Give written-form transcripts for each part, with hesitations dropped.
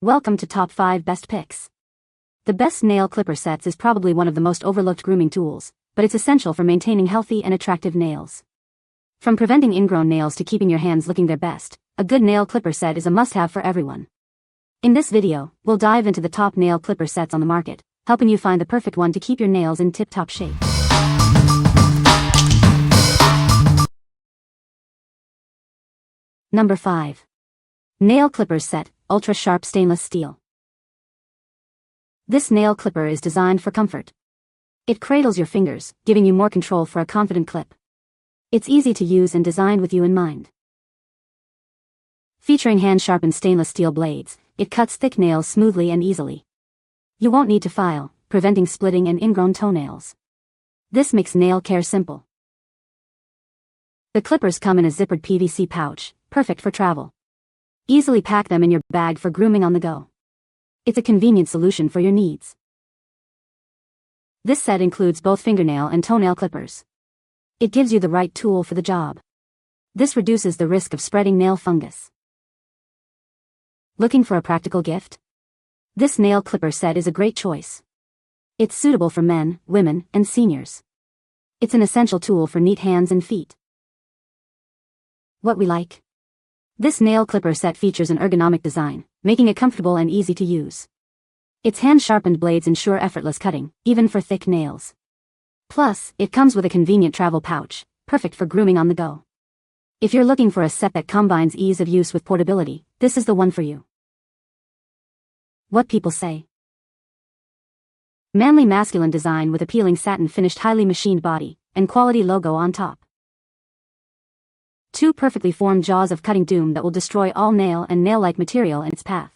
Welcome to Top 5 Best Picks. The best nail clipper sets is probably one of the most overlooked grooming tools, but it's essential for maintaining healthy and attractive nails. From preventing ingrown nails to keeping your hands looking their best, a good nail clipper set is a must-have for everyone. In this video, we'll dive into the top nail clipper sets on the market, helping you find the perfect one to keep your nails in tip-top shape. Number 5. Nail Clippers Set, Ultra Sharp Stainless Steel. This nail clipper is designed for comfort. It cradles your fingers, giving you more control for a confident clip. It's easy to use and designed with you in mind. Featuring hand-sharpened stainless steel blades, it cuts thick nails smoothly and easily. You won't need to file, preventing splitting and ingrown toenails. This makes nail care simple. The clippers come in a zippered PVC pouch, perfect for travel. Easily pack them in your bag for grooming on the go. It's a convenient solution for your needs. This set includes both fingernail and toenail clippers. It gives you the right tool for the job. This reduces the risk of spreading nail fungus. Looking for a practical gift? This nail clipper set is a great choice. It's suitable for men, women, and seniors. It's an essential tool for neat hands and feet. What we like? This nail clipper set features an ergonomic design, making it comfortable and easy to use. Its hand-sharpened blades ensure effortless cutting, even for thick nails. Plus, it comes with a convenient travel pouch, perfect for grooming on the go. If you're looking for a set that combines ease of use with portability, this is the one for you. What people say. Manly masculine design with appealing satin finished highly machined body, and quality logo on top. Two perfectly formed jaws of cutting doom that will destroy all nail and nail-like material in its path.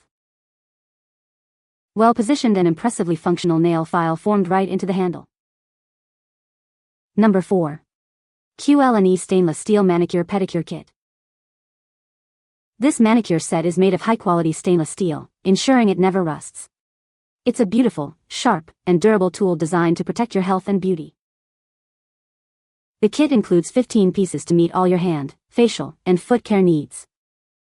Well-positioned and impressively functional nail file formed right into the handle. Number 4. QLNE Stainless Steel Manicure Pedicure Kit. This manicure set is made of high-quality stainless steel, ensuring it never rusts. It's a beautiful, sharp, and durable tool designed to protect your health and beauty. The kit includes 15 pieces to meet all your hand, facial, and foot care needs.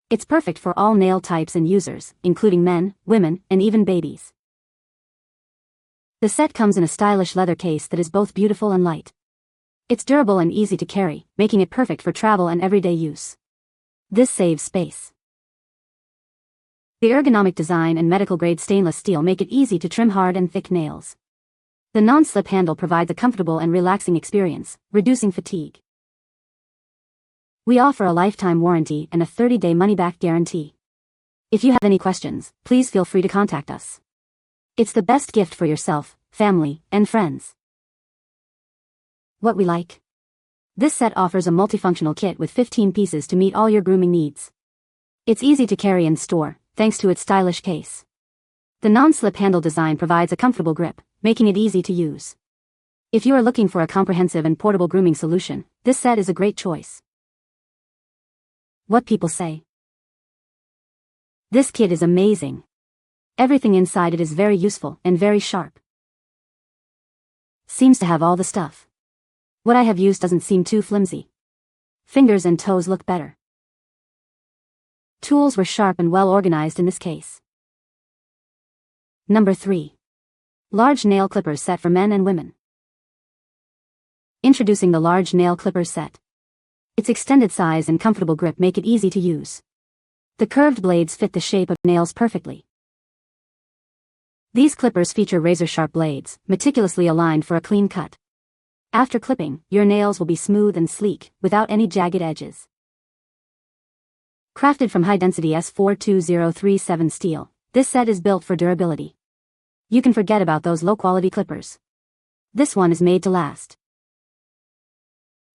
It's perfect for all nail types and users, including men, women, and even babies. The set comes in a stylish leather case that is both beautiful and light. It's durable and easy to carry, making it perfect for travel and everyday use. This saves space. The ergonomic design and medical-grade stainless steel make it easy to trim hard and thick nails. The non-slip handle provides a comfortable and relaxing experience, reducing fatigue. We offer a lifetime warranty and a 30-day money-back guarantee. If you have any questions, please feel free to contact us. It's the best gift for yourself, family, and friends. What we like? This set offers a multifunctional kit with 15 pieces to meet all your grooming needs. It's easy to carry and store, thanks to its stylish case. The non-slip handle design provides a comfortable grip, making it easy to use. If you are looking for a comprehensive and portable grooming solution, this set is a great choice. What people say. This kit is amazing. Everything inside it is very useful and very sharp. Seems to have all the stuff. What I have used doesn't seem too flimsy. Fingers and toes look better. Tools were sharp and well organized in this case. Number 3. Large Nail Clippers Set for Men and Women. Introducing the Large Nail Clippers Set. Its extended size and comfortable grip make it easy to use. The curved blades fit the shape of nails perfectly. These clippers feature razor-sharp blades, meticulously aligned for a clean cut. After clipping, your nails will be smooth and sleek, without any jagged edges. Crafted from high-density S42037 steel, this set is built for durability. You can forget about those low-quality clippers. This one is made to last.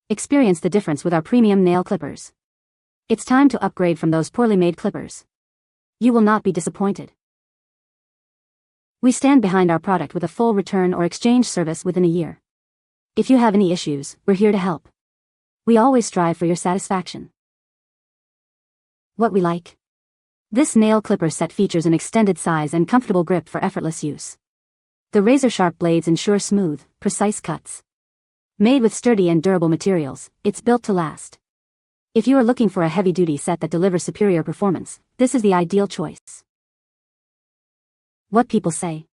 Experience the difference with our premium nail clippers. It's time to upgrade from those poorly made clippers. You will not be disappointed. We stand behind our product with a full return or exchange service within a year. If you have any issues, we're here to help. We always strive for your satisfaction. What we like? This nail clipper set features an extended size and comfortable grip for effortless use. The razor-sharp blades ensure smooth, precise cuts. Made with sturdy and durable materials, it's built to last. If you are looking for a heavy-duty set that delivers superior performance, this is the ideal choice. What people say.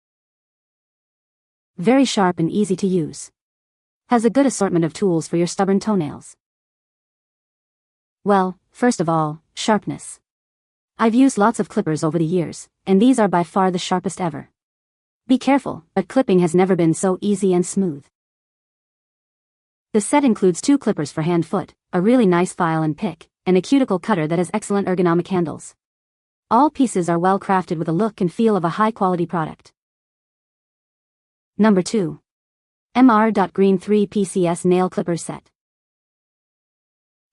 Very sharp and easy to use. Has a good assortment of tools for your stubborn toenails. Well, first of all, sharpness. I've used lots of clippers over the years, and these are by far the sharpest ever. Be careful, but clipping has never been so easy and smooth. The set includes 2 clippers for hand-foot, a really nice file and pick, and a cuticle cutter that has excellent ergonomic handles. All pieces are well crafted with a look and feel of a high-quality product. Number 2. MR.GREEN 3 PCS Nail Clipper Set.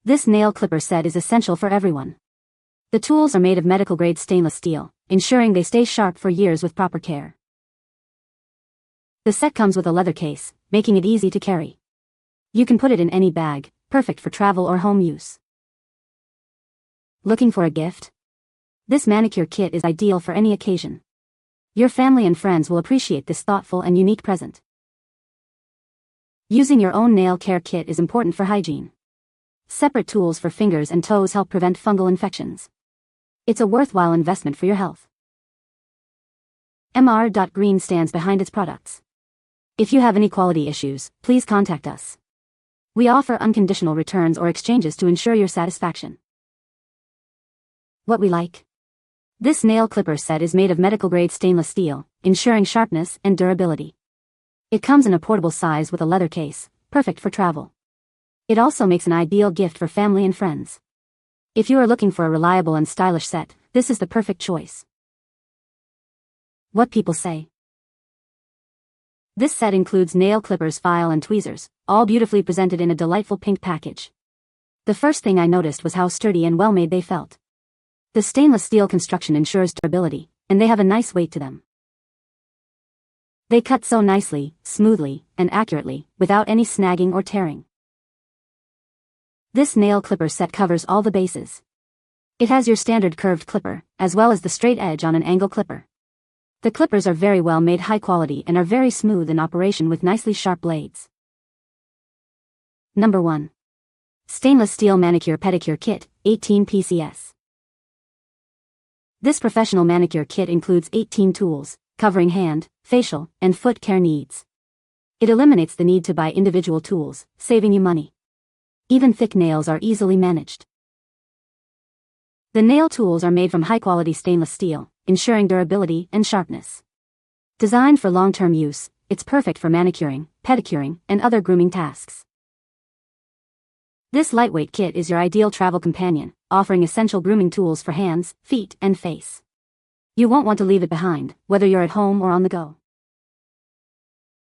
This nail clipper set is essential for everyone. The tools are made of medical-grade stainless steel, ensuring they stay sharp for years with proper care. The set comes with a leather case, making it easy to carry. You can put it in any bag, perfect for travel or home use. Looking for a gift? This manicure kit is ideal for any occasion. Your family and friends will appreciate this thoughtful and unique present. Using your own nail care kit is important for hygiene. Separate tools for fingers and toes help prevent fungal infections. It's a worthwhile investment for your health. MR.GREEN stands behind its products. If you have any quality issues, please contact us. We offer unconditional returns or exchanges to ensure your satisfaction. What we like. This nail clipper set is made of medical-grade stainless steel, ensuring sharpness and durability. It comes in a portable size with a leather case, perfect for travel. It also makes an ideal gift for family and friends. If you are looking for a reliable and stylish set, this is the perfect choice. What people say. This set includes nail clippers, file and tweezers, all beautifully presented in a delightful pink package. The first thing I noticed was how sturdy and well-made they felt. The stainless steel construction ensures durability, and they have a nice weight to them. They cut so nicely, smoothly, and accurately, without any snagging or tearing. This nail clipper set covers all the bases. It has your standard curved clipper, as well as the straight edge on an angle clipper. The clippers are very well made, high quality, and are very smooth in operation with nicely sharp blades. Number 1. Stainless Steel Manicure Pedicure Kit, 18 PCS. This professional manicure kit includes 18 tools, covering hand, facial, and foot care needs. It eliminates the need to buy individual tools, saving you money. Even thick nails are easily managed. The nail tools are made from high-quality stainless steel, ensuring durability and sharpness. Designed for long-term use, it's perfect for manicuring, pedicuring, and other grooming tasks. This lightweight kit is your ideal travel companion, offering essential grooming tools for hands, feet, and face. You won't want to leave it behind, whether you're at home or on the go.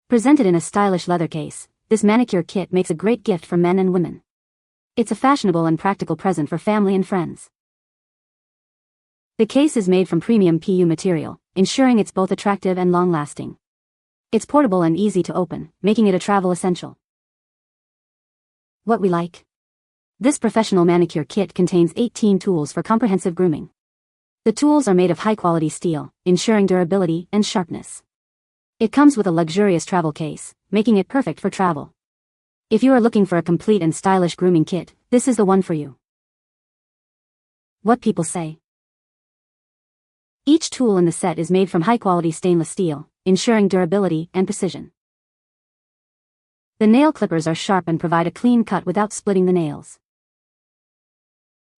Presented in a stylish leather case, this manicure kit makes a great gift for men and women. It's a fashionable and practical present for family and friends. The case is made from premium PU material, ensuring it's both attractive and long-lasting. It's portable and easy to open, making it a travel essential. What we like. This professional manicure kit contains 18 tools for comprehensive grooming. The tools are made of high-quality steel, ensuring durability and sharpness. It comes with a luxurious travel case, making it perfect for travel. If you are looking for a complete and stylish grooming kit, this is the one for you. What people say. Each tool in the set is made from high-quality stainless steel, ensuring durability and precision. The nail clippers are sharp and provide a clean cut without splitting the nails.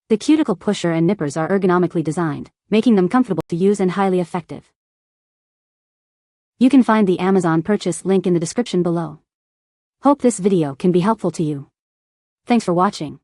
The cuticle pusher and nippers are ergonomically designed, making them comfortable to use and highly effective. You can find the Amazon purchase link in the description below. Hope this video can be helpful to you. Thanks for watching.